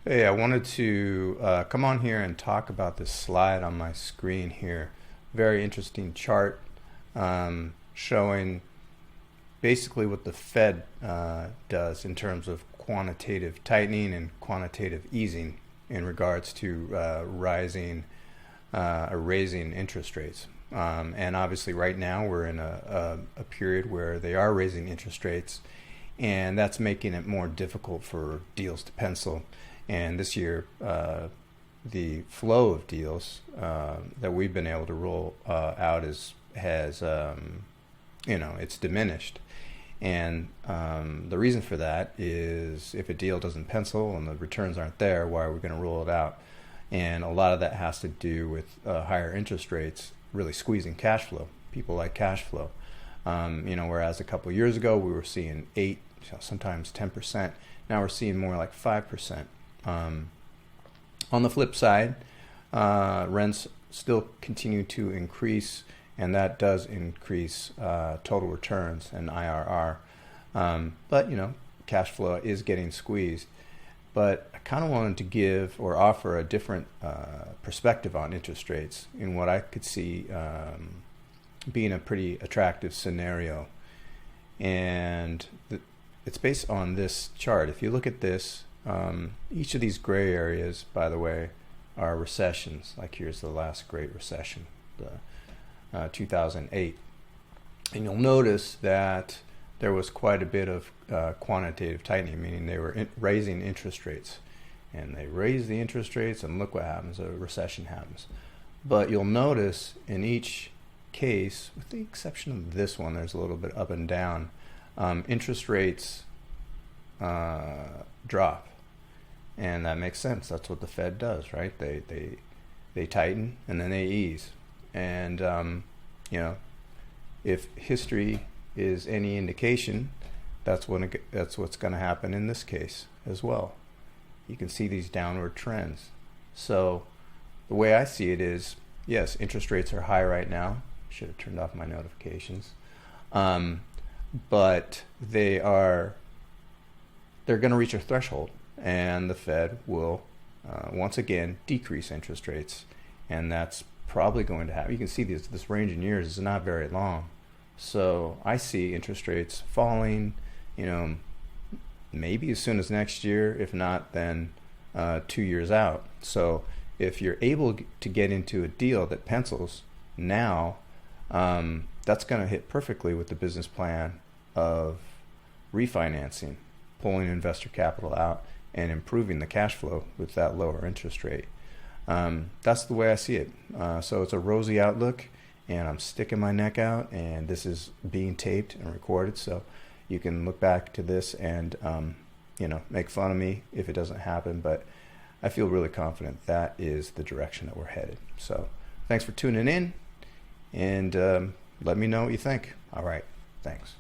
Hey, I wanted to come on here and talk about this slide on my screen here. Very interesting chart showing basically what the Fed does in terms of quantitative tightening and quantitative easing in regards to rising or raising interest rates. And obviously right now we're in a period where they are raising interest rates, and that's making it more difficult for deals to pencil. And this year, the flow of deals that we've been able to roll out has it's diminished. And the reason for that is if a deal doesn't pencil and the returns aren't there, why are we going to roll it out? And a lot of that has to do with higher interest rates really squeezing cash flow. People like cash flow. Whereas a couple of years ago we were seeing 8, sometimes 10%. Now we're seeing more like 5%. On the flip side, rents still continue to increase, and that does increase total returns and IRR. But cash flow is getting squeezed. But I kind of wanted to give or offer a different perspective on interest rates in what I could see being a pretty attractive scenario. And it's based on this chart. If you look at this, each of these gray areas, by the way, are recessions. Like here's the last great recession, the 2008. And you'll notice that there was quite a bit of quantitative tightening, meaning they were raising interest rates. And they raise the interest rates, and look what happens, a recession happens. But you'll notice in each case, with the exception of this one, there's a little bit up and down, interest rates drop. And that makes sense. That's what the Fed does, right? They tighten and then they ease. And if history is any indication, that's what's going to happen in this case as well. You can see these downward trends. So the way I see it is, yes, interest rates are high right now. Should have turned off my notifications. But they're going to reach a threshold, and the Fed will once again decrease interest rates, and that's probably going to happen. You can see this range in years is not very long. So I see interest rates falling, maybe as soon as next year, if not then 2 years out. So if you're able to get into a deal that pencils now, that's going to hit perfectly with the business plan of refinancing, pulling investor capital out and improving the cash flow with that lower interest rate. That's the way I see it. So it's a rosy outlook, and I'm sticking my neck out, and this is being taped and recorded, so you can look back to this and make fun of me if it doesn't happen, but I feel really confident that is the direction that we're headed. So thanks for tuning in, and let me know what you think. All right, thanks.